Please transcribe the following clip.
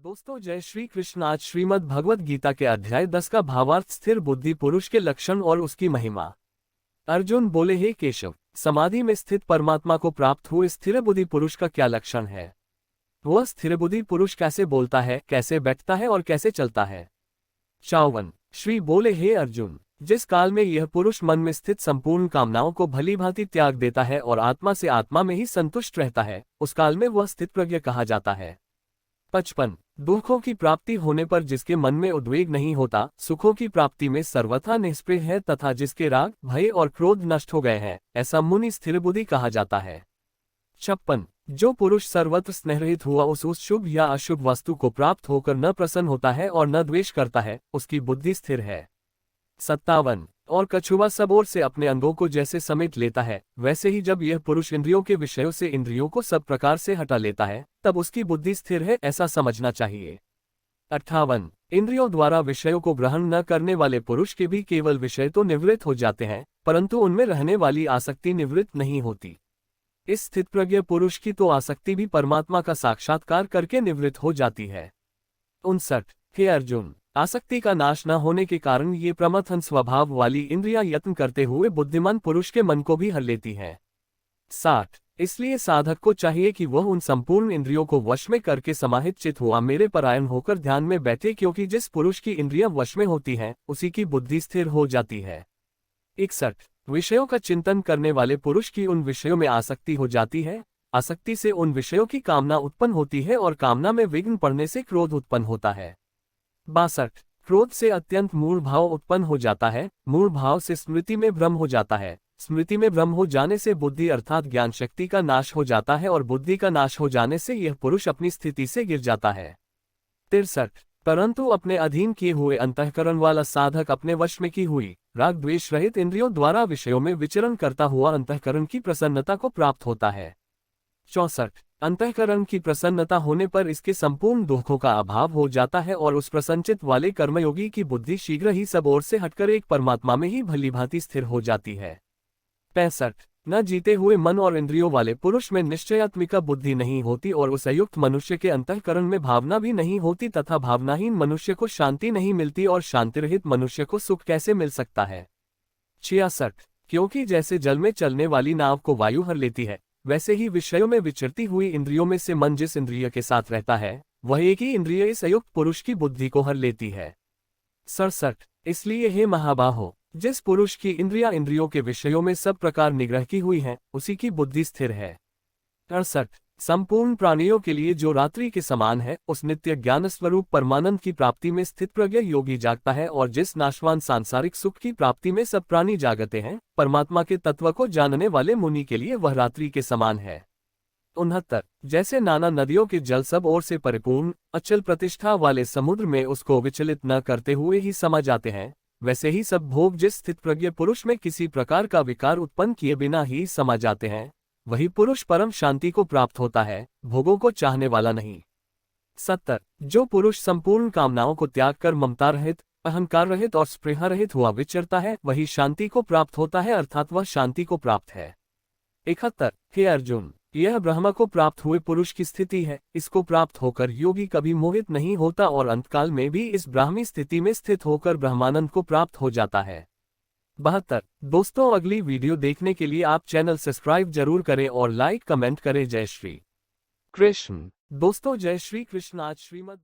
दोस्तों जय श्री कृष्ण। आज श्रीमद् भगवत गीता के अध्याय 10 का भावार्थ स्थिर बुद्धि पुरुष के लक्षण और उसकी महिमा। अर्जुन बोले, हे केशव, समाधि में स्थित परमात्मा को प्राप्त हुए स्थिर बुद्धि पुरुष का क्या लक्षण है? वह स्थिर बुद्धि पुरुष कैसे बोलता है, कैसे बैठता है और कैसे चलता है? 54। श्री बोले, हे अर्जुन, जिस काल में यह पुरुष मन में स्थित संपूर्ण कामनाओं को भली भांति त्याग देता है और आत्मा से आत्मा में ही संतुष्ट रहता है, उस काल में वह स्थित प्रज्ञ कहा जाता है। 55। दुखों की प्राप्ति होने पर जिसके मन में उद्वेग नहीं होता, सुखों की प्राप्ति में सर्वथा निष्प्रिय है तथा जिसके राग, भय और क्रोध नष्ट हो गए हैं, ऐसा मुनि स्थिर बुद्धि कहा जाता है। 56। जो पुरुष सर्वत्र स्नेहरहित हुआ उस शुभ या अशुभ वस्तु को प्राप्त होकर न प्रसन्न होता है और न द्वेष करता है, उसकी बुद्धि स्थिर है। 57। और कछुआ सब ओर से अपने अंगों को जैसे समेट लेता है, वैसे ही जब यह पुरुष इंद्रियों के विषयों से इंद्रियों को सब प्रकार से हटा लेता है, तब उसकी बुद्धि स्थिर है, ऐसा समझना चाहिए। 58। इंद्रियों द्वारा विषयों को ग्रहण न करने वाले पुरुष के भी केवल विषय तो निवृत्त हो जाते हैं, परंतु उनमें रहने वाली आसक्ति निवृत्त नहीं होती। इस स्थित प्रज्ञ पुरुष की तो आसक्ति भी परमात्मा का साक्षात्कार करके निवृत्त हो जाती है। 59। हे अर्जुन, आसक्ति का नाश न होने के कारण ये प्रमथन स्वभाव वाली इंद्रियां यत्न करते हुए बुद्धिमान पुरुष के मन को भी हर लेती हैं। 60। इसलिए साधक को चाहिए कि वह उन संपूर्ण इंद्रियों को वश में करके समाहित चित हुआ मेरे परायण होकर ध्यान में बैठे, क्योंकि जिस पुरुष की इंद्रियां वश में होती हैं, उसी की बुद्धि स्थिर हो जाती है। 61। विषयों का चिंतन करने वाले पुरुष की उन विषयों में आसक्ति हो जाती है, आसक्ति से उन विषयों की कामना उत्पन्न होती है और कामना में विघ्न पड़ने से क्रोध उत्पन्न होता है। 62। क्रोध से अत्यंत मूढ़ भाव उत्पन्न हो जाता है, मूढ़ भाव से स्मृति में भ्रम हो जाता है, स्मृति में भ्रम हो जाने से बुद्धि अर्थात ज्ञान शक्ति का नाश हो जाता है और बुद्धि का नाश हो जाने से यह पुरुष अपनी स्थिति से गिर जाता है। 63। परंतु अपने अधीन किए हुए अंतःकरण वाला साधक अपने वश में की हुई राग द्वेष रहित इंद्रियों द्वारा विषयों में विचरण करता हुआ अंतःकरण की प्रसन्नता को प्राप्त होता है। 64। अंतःकरण की प्रसन्नता होने पर इसके संपूर्ण दुखों का अभाव हो जाता है और उस प्रसन्नचित वाले कर्मयोगी की बुद्धि शीघ्र ही सब ओर से हटकर एक परमात्मा में ही भलीभांति स्थिर हो जाती है। 65। न जीते हुए मन और इंद्रियों वाले पुरुष में निश्चयात्मिका बुद्धि नहीं होती और उस अयुक्त मनुष्य के अंतःकरण में भावना भी नहीं होती तथा भावनाहीन मनुष्य को शांति नहीं मिलती और शांतिरहित मनुष्य को सुख कैसे मिल सकता है। 66। क्योंकि जैसे जल में चलने वाली नाव को वायु हर लेती है, वैसे ही विषयों में विचरती हुई इंद्रियों में से मन जिस इंद्रिय के साथ रहता है, वह एक ही इंद्रिय इस अयुक्त पुरुष की बुद्धि को हर लेती है। 67। इसलिए हे महाबाहो, जिस पुरुष की इंद्रियों के विषयों में सब प्रकार निग्रह की हुई है, उसी की बुद्धि स्थिर है। 68। संपूर्ण प्राणियों के लिए जो रात्रि के समान है, उस नित्य ज्ञान स्वरूप परमानंद की प्राप्ति में स्थित प्रज्ञ योगी जागता है और जिस नाशवान सांसारिक सुख की प्राप्ति में सब प्राणी जागते हैं, परमात्मा के तत्व को जानने वाले मुनि के लिए वह रात्रि के समान है। 69। जैसे नाना नदियों के जल सब ओर से परिपूर्ण अचल प्रतिष्ठा वाले समुद्र में उसको विचलित न करते हुए ही समा जाते हैं, वैसे ही सब भोग जिस स्थित प्रज्ञ पुरुष में किसी प्रकार का विकार उत्पन्न किए बिना ही समा जाते हैं, वही पुरुष परम शांति को प्राप्त होता है, भोगों को चाहने वाला नहीं। 70। जो पुरुष संपूर्ण कामनाओं को त्याग कर ममता रहित, अहंकार रहित और स्पृहा रहित हुआ विचरता है, वही शांति को प्राप्त होता है, अर्थात वह शांति को प्राप्त है। 71। हे अर्जुन, यह ब्रह्म को प्राप्त हुए पुरुष की स्थिति है, इसको प्राप्त होकर योगी कभी मोहित नहीं होता और अंतकाल में भी इस ब्राह्मी स्थिति में स्थित होकर ब्रह्मानंद को प्राप्त हो जाता है। 72। दोस्तों, अगली वीडियो देखने के लिए आप चैनल सब्सक्राइब जरूर करें और लाइक कमेंट करें। जय श्री कृष्ण। दोस्तों जय श्री कृष्ण। आज श्रीमद्